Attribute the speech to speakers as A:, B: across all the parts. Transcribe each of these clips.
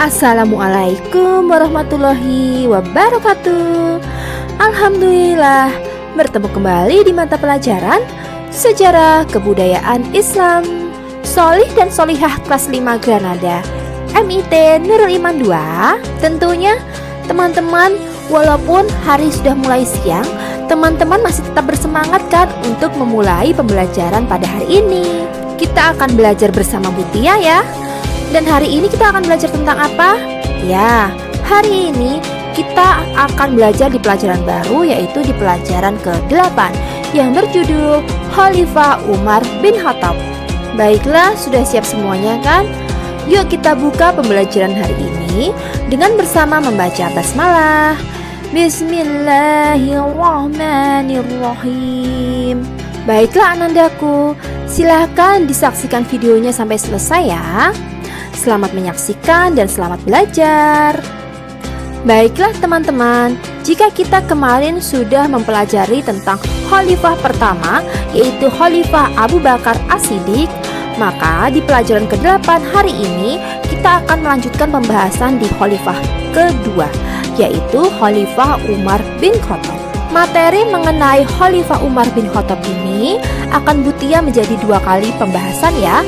A: Assalamualaikum warahmatullahi wabarakatuh. Alhamdulillah, bertemu kembali di mata pelajaran Sejarah Kebudayaan Islam Sholih dan Sholihah kelas 5 Granada MIT Nurul Iman 2. Tentunya teman-teman, walaupun hari sudah mulai siang, teman-teman masih tetap bersemangat kan untuk memulai pembelajaran pada hari ini. Kita akan belajar bersama Bu Tia ya. Dan hari ini kita akan belajar tentang apa? Ya, hari ini kita akan belajar di pelajaran baru, yaitu di pelajaran ke-8 yang berjudul Khalifah Umar bin Khattab. Baiklah, sudah siap semuanya kan? Yuk kita buka pembelajaran hari ini dengan bersama membaca basmalah. Bismillahirrahmanirrahim. Baiklah anandaku, silahkan disaksikan videonya sampai selesai ya. Selamat menyaksikan dan selamat belajar. Baiklah teman-teman, jika kita kemarin sudah mempelajari tentang khalifah pertama, yaitu Khalifah Abu Bakar As-Siddiq, maka di pelajaran ke-8 hari ini kita akan melanjutkan pembahasan di khalifah kedua, yaitu Khalifah Umar bin Khattab. Materi mengenai Khalifah Umar bin Khattab ini akan Bu Tia menjadi 2 kali pembahasan ya.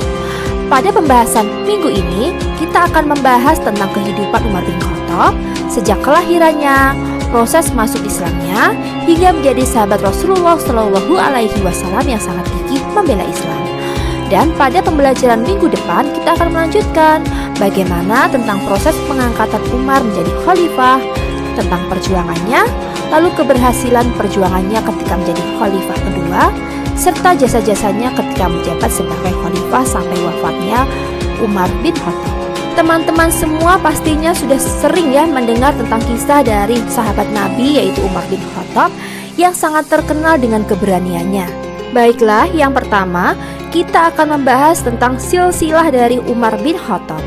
A: Pada pembahasan minggu ini, kita akan membahas tentang kehidupan Umar bin Khattab sejak kelahirannya, proses masuk Islamnya, hingga menjadi sahabat Rasulullah Shallallahu Alaihi Wasallam yang sangat gigih membela Islam. Dan pada pembelajaran minggu depan, kita akan melanjutkan bagaimana tentang proses pengangkatan Umar menjadi khalifah, tentang perjuangannya, lalu keberhasilan perjuangannya ketika menjadi khalifah kedua, serta jasa-jasanya ketika menjabat sebagai khalifah sampai wafatnya Umar bin Khattab. Teman-teman semua pastinya sudah sering ya mendengar tentang kisah dari sahabat Nabi, yaitu Umar bin Khattab, yang sangat terkenal dengan keberaniannya. Baiklah, yang pertama kita akan membahas tentang silsilah dari Umar bin Khattab.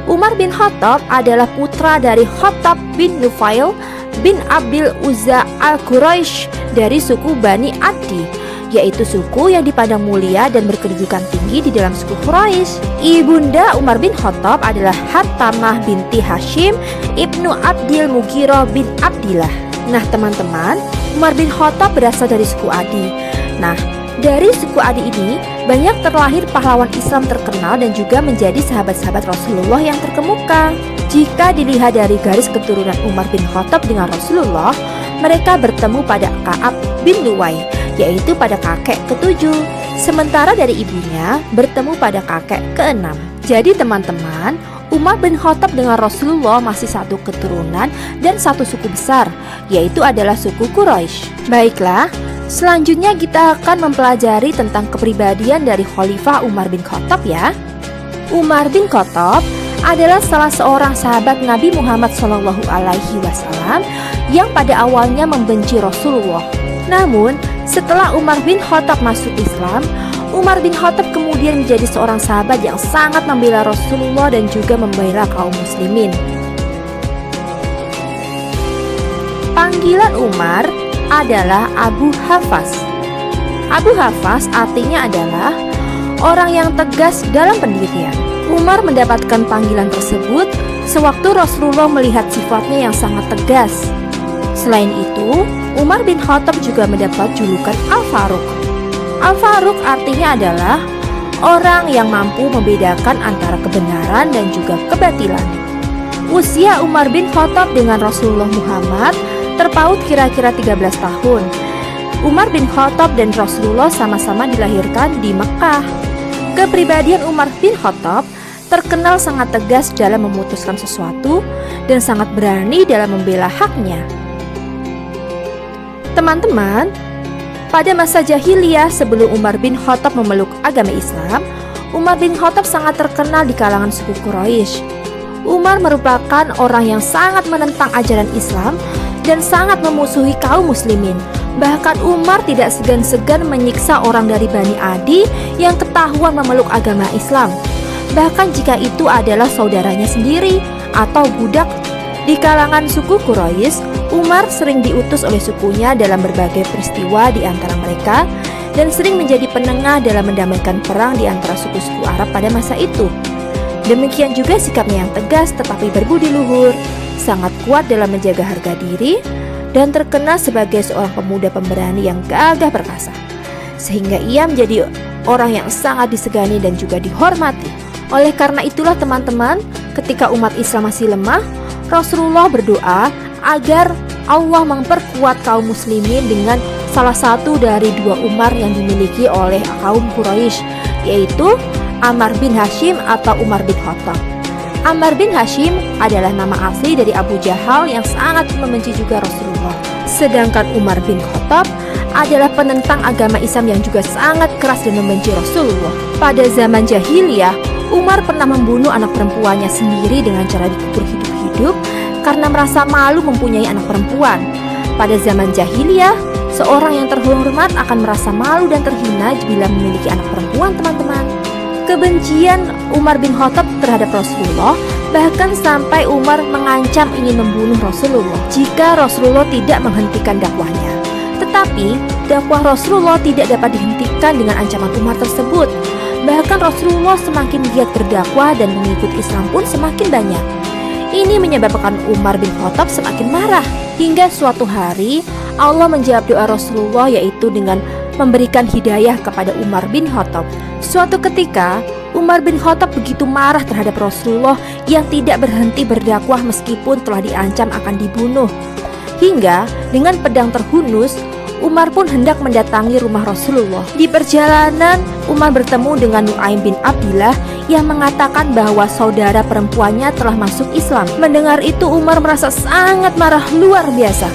A: Umar bin Khattab adalah putra dari Khattab bin Nufail bin Abdul Uzza al-Quraisy dari suku Bani Adi, yaitu suku yang dipandang mulia dan berkedudukan tinggi di dalam suku Quraisy. Ibunda Umar bin Khattab adalah Hattamah binti Hashim ibnu Abdil Mughirah bin Abdillah. Nah teman-teman, Umar bin Khattab berasal dari suku Adi. Nah, dari suku Adi ini banyak terlahir pahlawan Islam terkenal dan juga menjadi sahabat-sahabat Rasulullah yang terkemuka. Jika dilihat dari garis keturunan Umar bin Khattab dengan Rasulullah, mereka bertemu pada Ka'ab bin Luwai, yaitu pada kakek ke-7, sementara dari ibunya bertemu pada kakek ke-6. Jadi teman-teman, Umar bin Khattab dengan Rasulullah masih satu keturunan dan satu suku besar, yaitu adalah suku Quraisy. Baiklah, selanjutnya kita akan mempelajari tentang kepribadian dari Khalifah Umar bin Khattab ya. Umar bin Khattab adalah salah seorang sahabat Nabi Muhammad SAW yang pada awalnya membenci Rasulullah. Namun, setelah Umar bin Khattab masuk Islam, Umar bin Khattab kemudian menjadi seorang sahabat yang sangat membela Rasulullah dan juga membela kaum muslimin. Panggilan Umar adalah Abu Hafs. Abu Hafs artinya adalah orang yang tegas dalam pendirian. Umar mendapatkan panggilan tersebut sewaktu Rasulullah melihat sifatnya yang sangat tegas. Selain itu, Umar bin Khattab juga mendapat julukan Al-Faruq. Al-Faruq artinya adalah orang yang mampu membedakan antara kebenaran dan juga kebatilan. Usia Umar bin Khattab dengan Rasulullah Muhammad terpaut kira-kira 13 tahun. Umar bin Khattab dan Rasulullah sama-sama dilahirkan di Mekkah. Kepribadian Umar bin Khattab terkenal sangat tegas dalam memutuskan sesuatu dan sangat berani dalam membela haknya. Teman-teman, pada masa jahiliyah sebelum Umar bin Khattab memeluk agama Islam, Umar bin Khattab sangat terkenal di kalangan suku Quraisy. Umar merupakan orang yang sangat menentang ajaran Islam dan sangat memusuhi kaum muslimin. Bahkan Umar tidak segan-segan menyiksa orang dari Bani Adi yang ketahuan memeluk agama Islam, bahkan jika itu adalah saudaranya sendiri atau budak. Di kalangan suku Quraisy, Umar sering diutus oleh sukunya dalam berbagai peristiwa di antara mereka dan sering menjadi penengah dalam mendamaikan perang di antara suku-suku Arab pada masa itu. Demikian juga sikapnya yang tegas tetapi berbudi luhur, sangat kuat dalam menjaga harga diri, dan terkenal sebagai seorang pemuda pemberani yang gagah perkasa. Sehingga ia menjadi orang yang sangat disegani dan juga dihormati. Oleh karena itulah teman-teman, ketika umat Islam masih lemah, Rasulullah berdoa agar Allah memperkuat kaum muslimin dengan salah satu dari dua Umar yang dimiliki oleh kaum Quraisy, yaitu Ammar bin Hashim atau Umar bin Khattab. Ammar bin Hashim adalah nama asli dari Abu Jahal yang sangat membenci juga Rasulullah. Sedangkan Umar bin Khattab adalah penentang agama Islam yang juga sangat keras dan membenci Rasulullah. Pada zaman jahiliyah, Umar pernah membunuh anak perempuannya sendiri dengan cara dikubur hidup-hidup karena merasa malu mempunyai anak perempuan. Pada zaman jahiliyah, seorang yang terhormat akan merasa malu dan terhina bila memiliki anak perempuan, teman-teman. Kebencian Umar bin Khattab terhadap Rasulullah bahkan sampai Umar mengancam ingin membunuh Rasulullah jika Rasulullah tidak menghentikan dakwahnya. Tetapi dakwah Rasulullah tidak dapat dihentikan dengan ancaman Umar tersebut. Bahkan Rasulullah semakin giat berdakwah dan pengikut Islam pun semakin banyak. Ini menyebabkan Umar bin Khattab semakin marah. Hingga suatu hari Allah menjawab doa Rasulullah, yaitu dengan memberikan hidayah kepada Umar bin Khattab. Suatu ketika Umar bin Khattab begitu marah terhadap Rasulullah yang tidak berhenti berdakwah meskipun telah diancam akan dibunuh. Hingga dengan pedang terhunus, Umar pun hendak mendatangi rumah Rasulullah. Di perjalanan, Umar bertemu dengan Nu'aim bin Abdillah yang mengatakan bahwa saudara perempuannya telah masuk Islam. Mendengar itu, Umar merasa sangat marah luar biasa.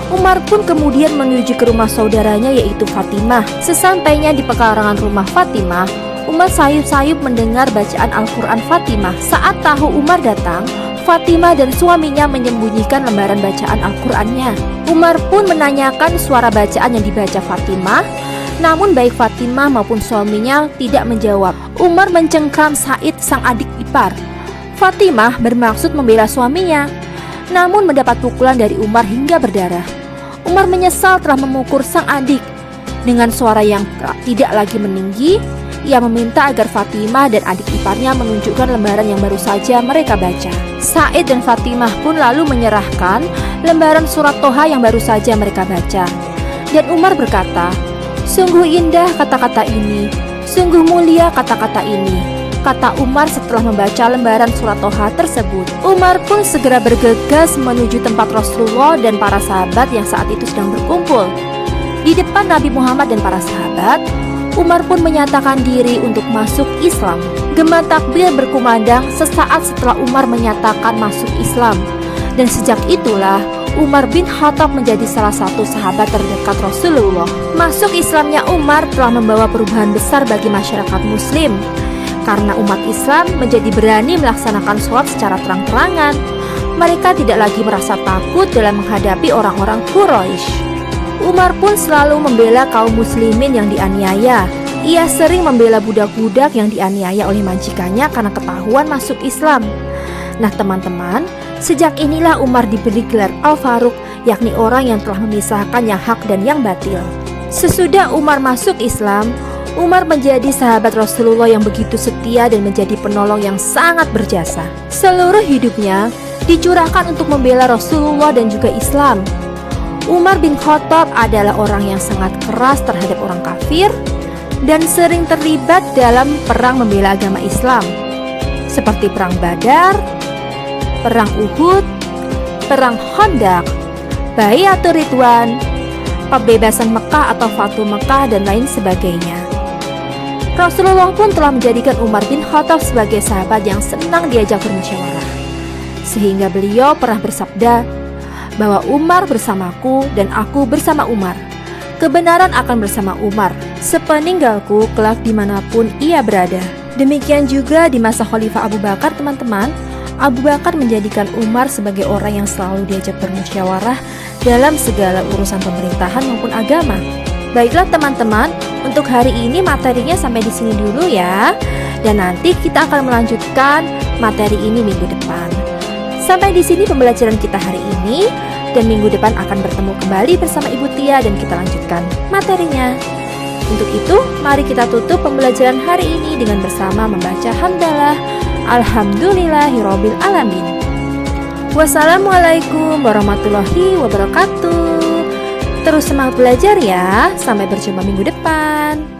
A: Umar pun kemudian menuju ke rumah saudaranya, yaitu Fatimah. Sesampainya di pekarangan rumah Fatimah, Umar sayup-sayup mendengar bacaan Al-Quran Fatimah. Saat tahu Umar datang, Fatimah dan suaminya menyembunyikan lembaran bacaan Al-Qurannya. Umar pun menanyakan suara bacaan yang dibaca Fatimah, namun baik Fatimah maupun suaminya tidak menjawab. Umar mencengkram Said, sang adik ipar. Fatimah bermaksud membela suaminya, namun mendapat pukulan dari Umar hingga berdarah. Umar menyesal telah memukul sang adik. Dengan suara yang tidak lagi meninggi, ia meminta agar Fatimah dan adik iparnya menunjukkan lembaran yang baru saja mereka baca. Said dan Fatimah pun lalu menyerahkan lembaran surat Toha yang baru saja mereka baca. Dan Umar berkata, "Sungguh indah kata-kata ini, sungguh mulia kata-kata ini," kata Umar setelah membaca lembaran surat Toha tersebut. Umar pun segera bergegas menuju tempat Rasulullah dan para sahabat yang saat itu sedang berkumpul. Di depan Nabi Muhammad dan para sahabat, Umar pun menyatakan diri untuk masuk Islam. Gema takbir berkumandang sesaat setelah Umar menyatakan masuk Islam. Dan sejak itulah Umar bin Khattab menjadi salah satu sahabat terdekat Rasulullah. Masuk Islamnya Umar telah membawa perubahan besar bagi masyarakat muslim, karena umat Islam menjadi berani melaksanakan sholat secara terang-terangan. Mereka tidak lagi merasa takut dalam menghadapi orang-orang Quraisy. Umar pun selalu membela kaum muslimin yang dianiaya. Ia sering membela budak-budak yang dianiaya oleh majikannya karena ketahuan masuk Islam. Nah teman-teman, sejak inilah Umar diberi gelar Al-Faruq, yakni orang yang telah memisahkan yang hak dan yang batil. Sesudah Umar masuk Islam, Umar menjadi sahabat Rasulullah yang begitu setia dan menjadi penolong yang sangat berjasa. Seluruh hidupnya dicurahkan untuk membela Rasulullah dan juga Islam. Umar bin Khattab adalah orang yang sangat keras terhadap orang kafir dan sering terlibat dalam perang membela agama Islam, seperti perang Badar, perang Uhud, perang Khandaq, Bai'atur Ridwan, pembebasan Mekah atau Fathu Mekah, dan lain sebagainya. Rasulullah pun telah menjadikan Umar bin Khattab sebagai sahabat yang senang diajak bermusyawarah, sehingga beliau pernah bersabda bahwa Umar bersamaku dan aku bersama Umar. Kebenaran akan bersama Umar sepeninggalku kelak dimanapun ia berada. Demikian juga di masa Khalifah Abu Bakar, teman-teman. Abu Bakar menjadikan Umar sebagai orang yang selalu diajak bermusyawarah dalam segala urusan pemerintahan maupun agama. Baiklah teman-teman, untuk hari ini materinya sampai di sini dulu ya. Dan nanti kita akan melanjutkan materi ini minggu depan. Sampai di sini pembelajaran kita hari ini, dan minggu depan akan bertemu kembali bersama Ibu Tia dan kita lanjutkan materinya. Untuk itu, mari kita tutup pembelajaran hari ini dengan bersama membaca hamdalah. Alhamdulillahirabbil alamin. Wassalamualaikum warahmatullahi wabarakatuh. Terus semangat belajar ya. Sampai berjumpa minggu depan.